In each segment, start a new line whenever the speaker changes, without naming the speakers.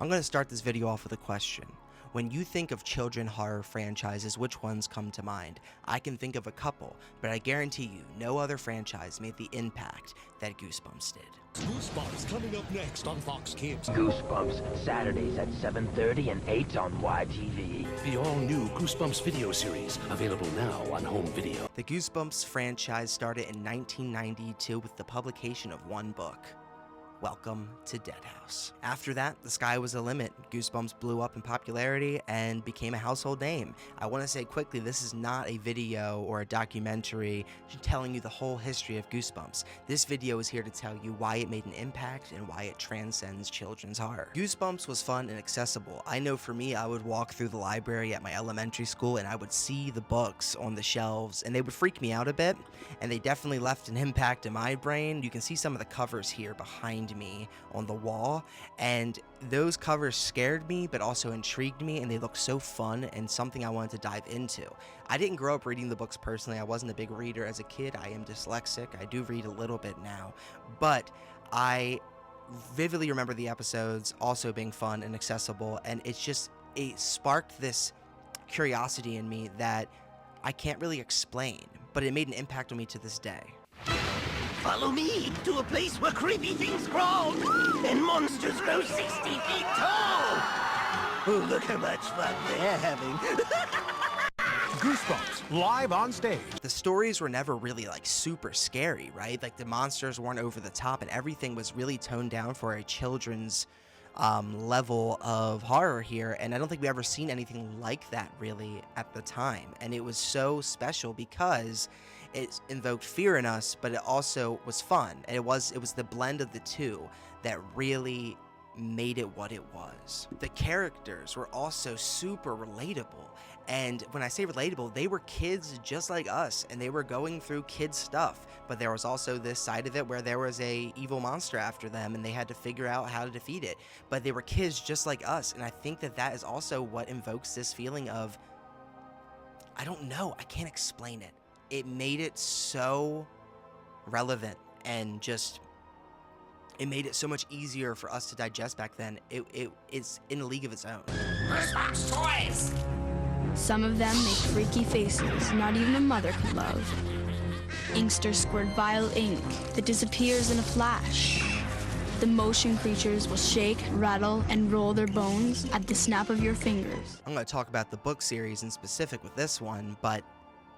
I'm going to start this video off with a question. When you think of children horror franchises, which ones come to mind? I can think of a couple, but I guarantee you no other franchise made the impact that Goosebumps did.
Goosebumps coming up next on Fox Kids.
Goosebumps, Saturdays at 7:30 and 8 on YTV.
The all-new Goosebumps video series, available now on home video.
The Goosebumps franchise started in 1992 with the publication of one book. Welcome to Deadhouse. After that, the sky was the limit. Goosebumps blew up in popularity and became a household name. I want to say quickly, this is not a video or a documentary telling you the whole history of Goosebumps. This video is here to tell you why it made an impact and why it transcends children's horror. Goosebumps was fun and accessible. I know for me, I would walk through the library at my elementary school and I would see the books on the shelves and they would freak me out a bit, and they definitely left an impact in my brain. You can see some of the covers here behind me on the wall, and those covers scared me but also intrigued me, and they look so fun and something I wanted to dive into. I didn't grow up reading the books personally. I wasn't a big reader as a kid. I am dyslexic. I do read a little bit now, but I vividly remember the episodes also being fun and accessible, and it sparked this curiosity in me that I can't really explain, but it made an impact on me to this day.
Follow me to a place where creepy things crawl and monsters grow 60 feet tall. Oh, look how much fun they're having.
Goosebumps, live on stage.
The stories were never really like super scary, right? Like the monsters weren't over the top and everything was really toned down for a children's level of horror here, and I don't think we ever seen anything like that really at the time, and it was so special because it invoked fear in us, but it also was fun, and it was the blend of the two that really made it what it was. The characters were also super relatable, and when I say relatable, they were kids just like us, and they were going through kid stuff, but there was also this side of it where there was a evil monster after them, and they had to figure out how to defeat it, but they were kids just like us, and I think that is also what invokes this feeling of, I don't know, I can't explain it. It made it so relevant and just, it made it so much easier for us to digest back then. It's in a league of its own.
Goosebumps toys!
Some of them make freaky faces not even a mother could love. Inksters squirt vile ink that disappears in a flash. The motion creatures will shake, rattle, and roll their bones at the snap of your fingers.
I'm going to talk about the book series in specific with this one, but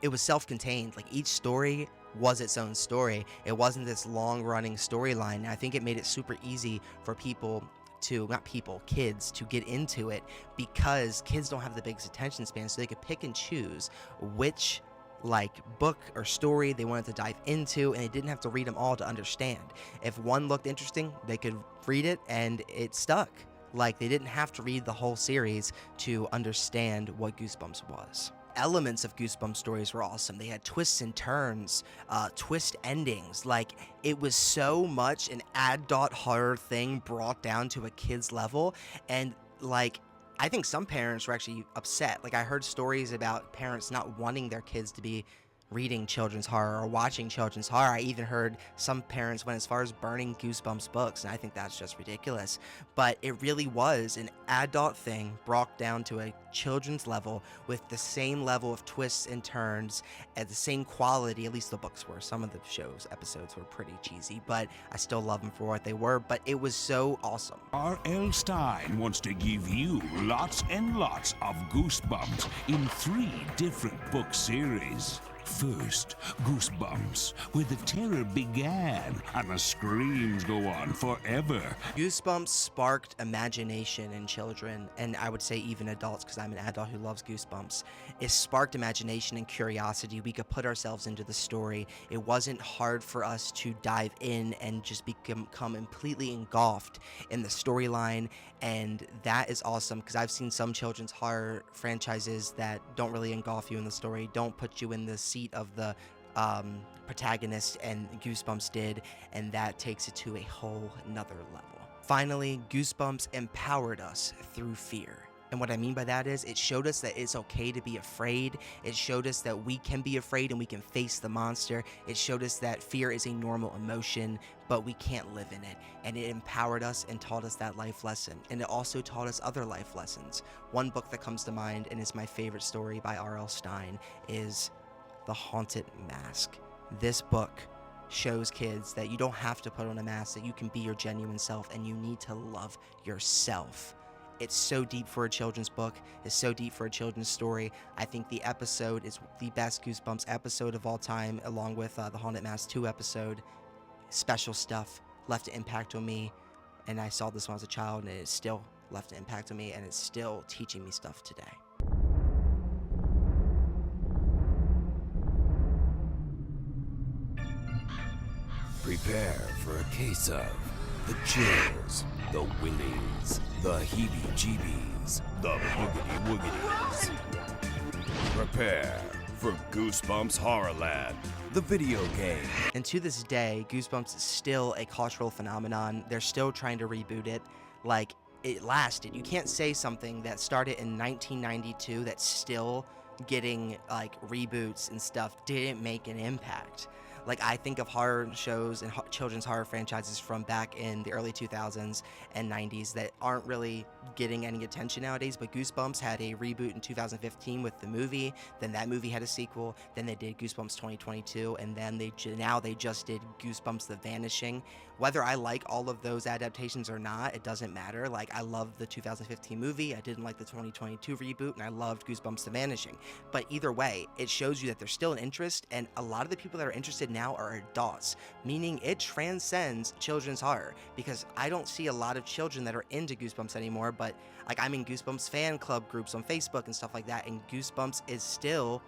it was self-contained. Like each story was its own story. It wasn't this long-running storyline. And I think it made it super easy for kids to get into it, because kids don't have the biggest attention span, so they could pick and choose which book or story they wanted to dive into, and they didn't have to read them all to understand. If one looked interesting, they could read it and it stuck. Like they didn't have to read the whole series to understand what Goosebumps was. Elements of Goosebumps stories were awesome. They had twists and turns, twist endings. Like, it was so much an adult horror thing brought down to a kid's level, and like, I think some parents were actually upset. Like, I heard stories about parents not wanting their kids to be reading children's horror or watching children's horror. I even heard some parents went as far as burning Goosebumps books, and I think that's just ridiculous. But it really was an adult thing brought down to a children's level with the same level of twists and turns at the same quality. At least the books were. Some of the show's episodes were pretty cheesy, but I still love them for what they were. But it was so awesome.
R.L. Stein wants to give you lots and lots of Goosebumps in 3 different book series. First, Goosebumps, where the terror began and the screams go on forever.
Goosebumps sparked imagination in children, and I would say even adults, because I'm an adult who loves Goosebumps. It sparked imagination and curiosity. We could put ourselves into the story. It wasn't hard for us to dive in and just become completely engulfed in the storyline, and that is awesome, because I've seen some children's horror franchises that don't really engulf you in the story, don't put you in the seat of the protagonist, and Goosebumps did, and that takes it to a whole nother level. Finally, Goosebumps empowered us through fear. And what I mean by that is it showed us that it's okay to be afraid. It showed us that we can be afraid and we can face the monster. It showed us that fear is a normal emotion, but we can't live in it. And it empowered us and taught us that life lesson. And it also taught us other life lessons. One book that comes to mind, and is my favorite story by R.L. Stine, is The Haunted Mask. This book shows kids that you don't have to put on a mask, that you can be your genuine self, and you need to love yourself. It's so deep for a children's book. It's so deep for a children's story. I think the episode is the best Goosebumps episode of all time, along with the Haunted Mask 2 episode. Special stuff, left an impact on me, and I saw this when I was a child, and it still left an impact on me, and it's still teaching me stuff today.
Prepare for a case of the chills, the willies, the heebie-jeebies, the boogity-woogities. Prepare for Goosebumps Horrorland, the video game.
And to this day, Goosebumps is still a cultural phenomenon. They're still trying to reboot it. Like, it lasted. You can't say something that started in 1992 that's still getting, like, reboots and stuff didn't make an impact. Like, I think of horror shows and children's horror franchises from back in the early 2000s and 90s that aren't really getting any attention nowadays, but Goosebumps had a reboot in 2015 with the movie, then that movie had a sequel, then they did Goosebumps 2022, and then now they just did Goosebumps The Vanishing. Whether I like all of those adaptations or not, it doesn't matter. Like, I loved the 2015 movie, I didn't like the 2022 reboot, and I loved Goosebumps The Vanishing. But either way, it shows you that there's still an interest, and a lot of the people that are interested now are adults, meaning it transcends children's horror, because I don't see a lot of children that are into Goosebumps anymore, but like, I'm in Goosebumps fan club groups on Facebook and stuff like that, and Goosebumps is still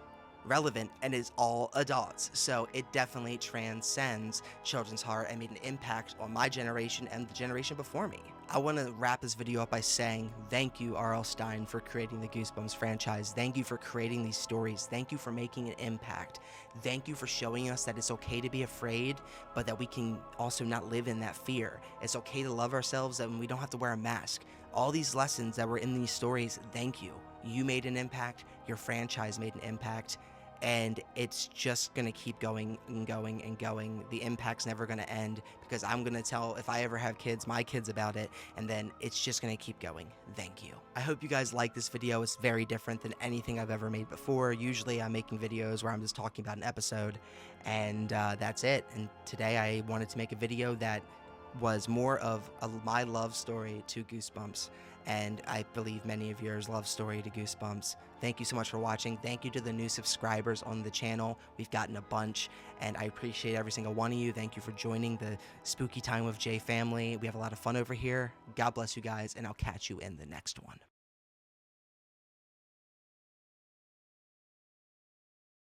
relevant and is all adults. So it definitely transcends children's horror and made an impact on my generation and the generation before me. I want to wrap this video up by saying thank you, R.L. Stine, for creating the Goosebumps franchise. Thank you for creating these stories. Thank you for making an impact. Thank you for showing us that it's okay to be afraid, but that we can also not live in that fear. It's okay to love ourselves and we don't have to wear a mask. All these lessons that were in these stories, thank you. You made an impact. Your franchise made an impact. And it's just going to keep going and going and going. The impact's never going to end, because I'm going to tell, if I ever have kids, my kids about it, and then it's just going to keep going. Thank you. I hope you guys like this video. It's very different than anything I've ever made before. Usually I'm making videos where I'm just talking about an episode, and that's it. And today I wanted to make a video that was more of my love story to Goosebumps, and I believe many of yours love story to Goosebumps. Thank you so much for watching. Thank you to the new subscribers on the channel. We've gotten a bunch, and I appreciate every single one of you. Thank you for joining the Spooky Time with Jay family. We have a lot of fun over here. God bless you guys, and I'll catch you in the next one.